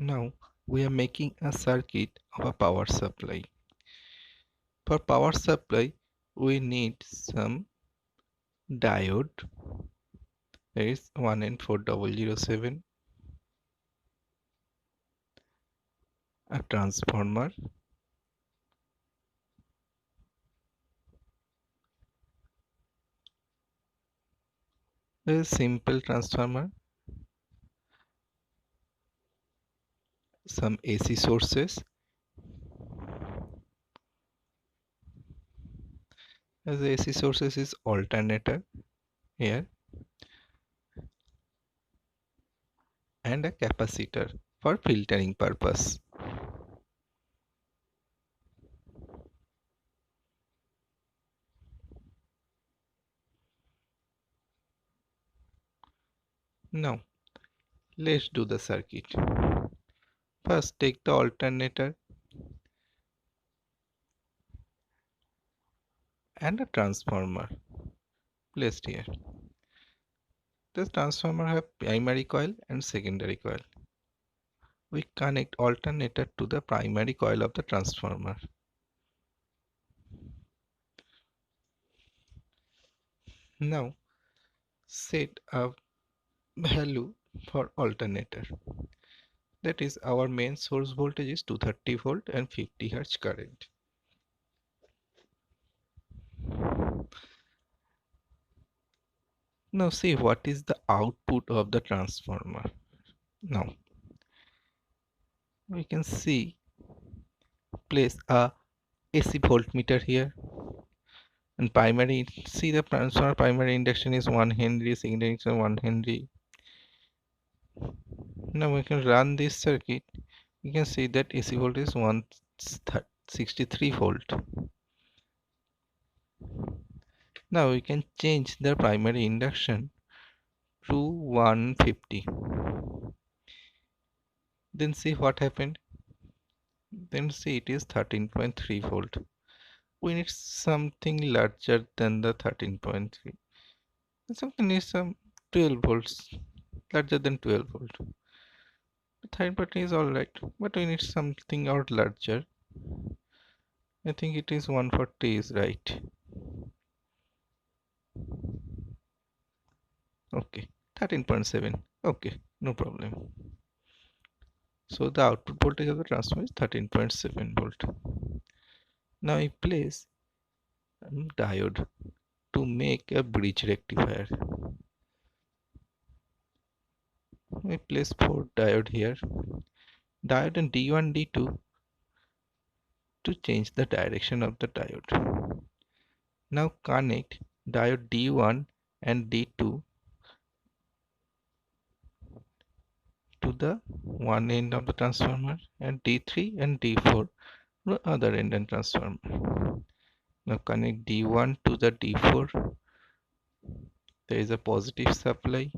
Now we are making a circuit of a power supply. For power supply we need some diode, that is 1N4007, a transformer, a simple transformer, some AC sources, as the AC sources is alternator here, and a capacitor for filtering purpose. Now let's do the circuit. First take the alternator and a transformer placed here. This transformer have primary coil and secondary coil. We connect alternator to the primary coil of the transformer. Now set a value for alternator. That is, our main source voltage is 230 volt and 50 Hz current. Now see what is the output of the transformer. Now we can see place a AC voltmeter here, and primary, see the transformer primary induction is 1 Henry, secondary induction 1 Henry. Now we can run this circuit. You can see that AC voltage is 163 volt. Now we can change the primary induction to 150. Then see what happened. Then see it is 13.3 volt. We need something larger than the 13.3. Something is some 12 volts, larger than 12 volt. The 13.3 is alright, but we need something out larger. I think it is 140 is right. Okay, 13.7. Okay, no problem. So the output voltage of the transformer is 13.7 volt. Now I place a diode to make a bridge rectifier. We place 4 diode here. Diode in D1, D2 to change the direction of the diode. Now connect diode D1 and D2 to the one end of the transformer and D3 and D4 to the other end of the transformer. Now connect D1 to the D4. There is a positive supply.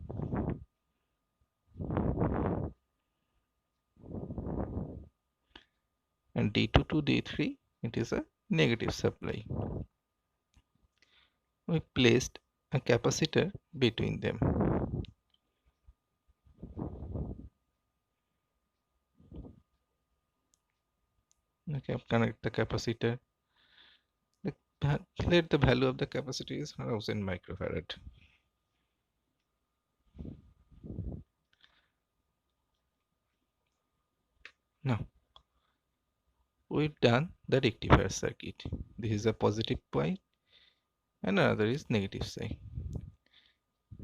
And D2 to D3, it is a negative supply. We placed a capacitor between them. Okay, connect the capacitor. Let the value of the capacitor is 1000 microfarad. Now we've done the rectifier circuit. This is a positive point and another is negative side.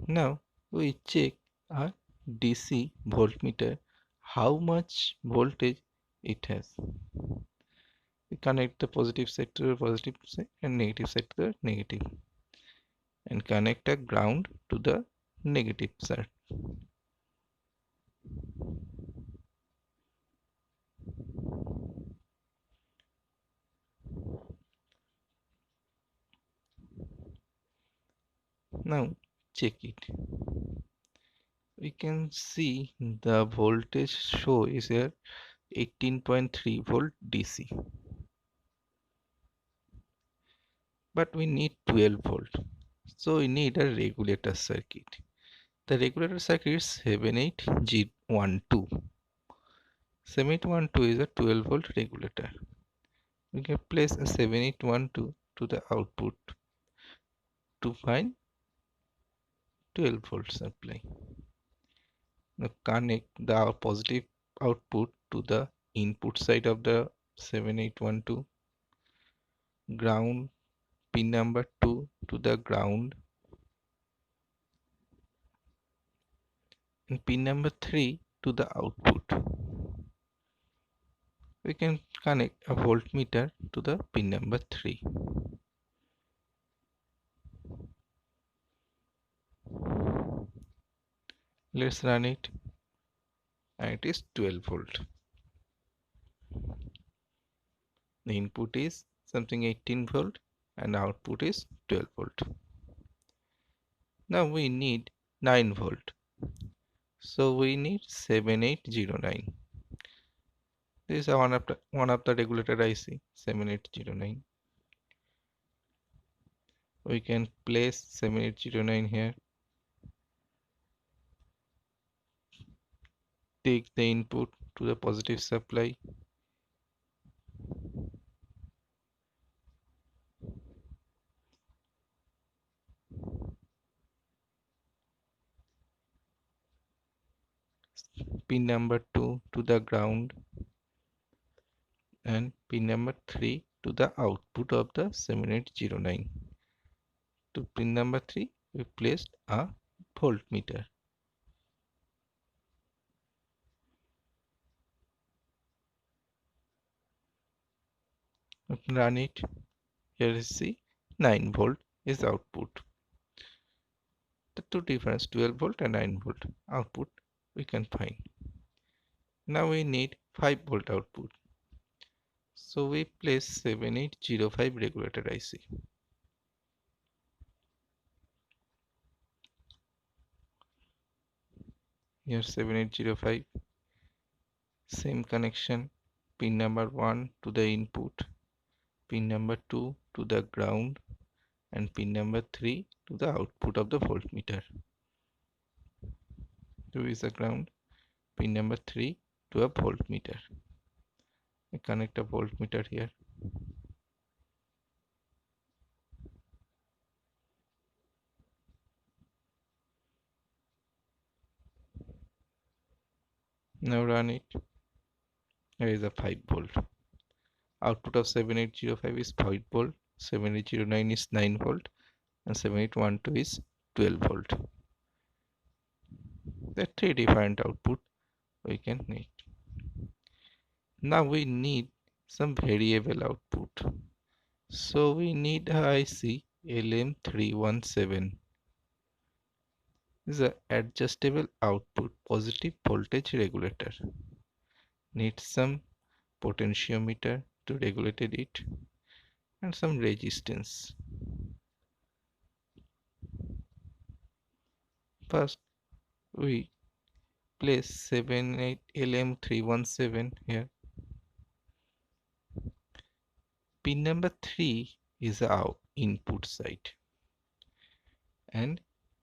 Now we check our DC voltmeter, how much voltage it has. We connect the positive side to the positive side and negative side to the negative, and connect a ground to the negative side. Now check it. We can see the voltage show is here 18.3 volt DC, but we need 12 volt, so we need a regulator circuit. The regulator circuit is 78012. 7812 is a 12 volt regulator. We can place a 7812 to the output to find 12 volt supply. Now connect the positive output to the input side of the 7812, ground pin number 2 to the ground, and pin number 3 to the output. We can connect a voltmeter to the pin number 3. Let's run it, and it is 12 volt. The input is something 18 volt and output is 12 volt. Now we need 9 volt. So we need 7809. This is one of the regulator IC 7809. We can place 7809 here. Take the input to the positive supply. Pin number 2 to the ground, and pin number 3 to the output of the 7809. To pin number 3 we placed a voltmeter. Run it. Here is see 9 volt is output. The two difference 12 volt and 9 volt output we can find. Now we need 5 volt output. So we place 7805 regulator IC. Here 7805, same connection, pin number 1 to the input, pin number 2 to the ground, and pin number 3 to the output of the voltmeter. 2 is the ground, pin number 3 to a voltmeter. I connect a voltmeter here. Now run it. Here is a 5 volt. Output of 7805 is 5 volt, 7809 is 9 volt, and 7812 is 12 volt. There are three different output we can need. Now we need some variable output. So we need a IC LM317. This is an adjustable output positive voltage regulator. Needs some potentiometer to regulate it and some resistance. First we place 78 LM317 here. Pin number 3 is our input side and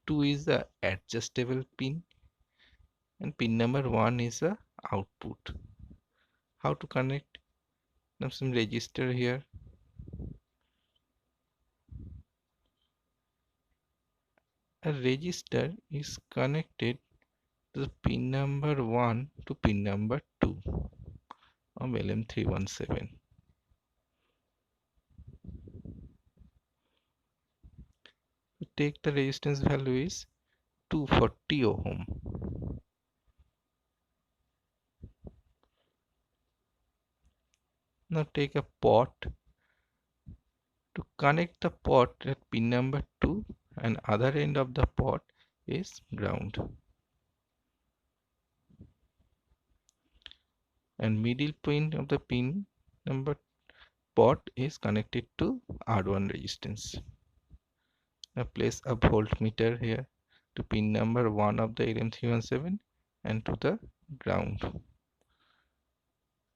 2 is the adjustable pin, and pin number 1 is the output. How to connect? Now some resistor here. A resistor is connected to the pin number 1 to pin number 2 of LM317. To take the resistance value is 240 ohm. Now take a pot. To connect the pot at pin number 2 and other end of the pot is ground. And middle point of the pin number pot is connected to R1 resistance. Now place a voltmeter here to pin number 1 of the LM317 and to the ground.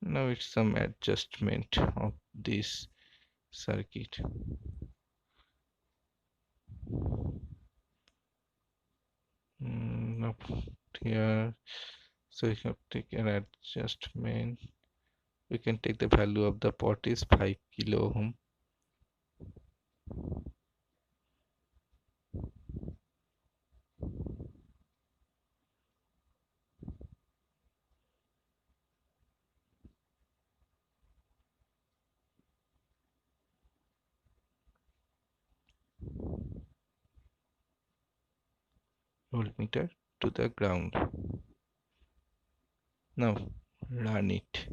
Now it's some adjustment of this circuit. Now here So we have to take an adjustment. We can take the value of the pot is 5 kilo ohm. Voltmeter to the ground. Now run it.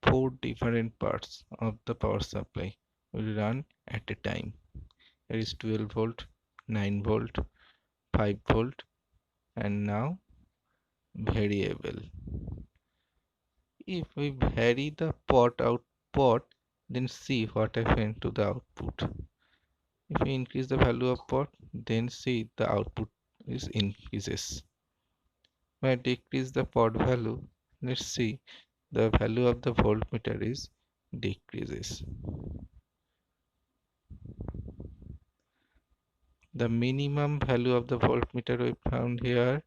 4 different parts of the power supply will run at a time. There is 12 volt, 9 volt, 5 volt, and now variable. If we vary the pot, then see what happened to the output. If we increase the value of pot, then see the output is increases. When I decrease the pot value, let's see the value of the voltmeter is decreases. The minimum value of the voltmeter we found here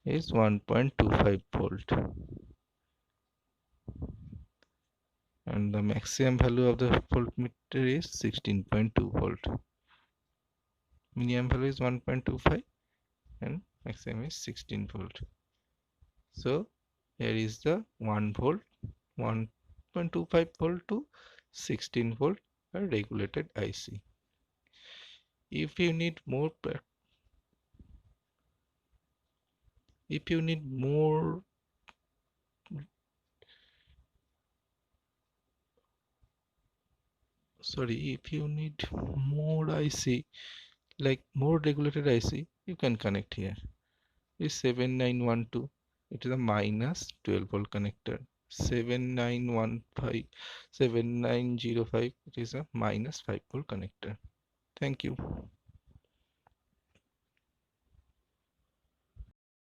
is 1.25 volt, and the maximum value of the voltmeter is 16.2 volt. Minimum value is 1.25 and maximum is 16 volt. So here is the 1 volt, 1.25 volt to 16 volt a regulated IC. If you need more, if you need more if you need more IC, like more regulated IC, you can connect here. Is 7912. It is a minus 12 volt connector. 7915, 7905. It is a minus 5 volt connector. Thank you.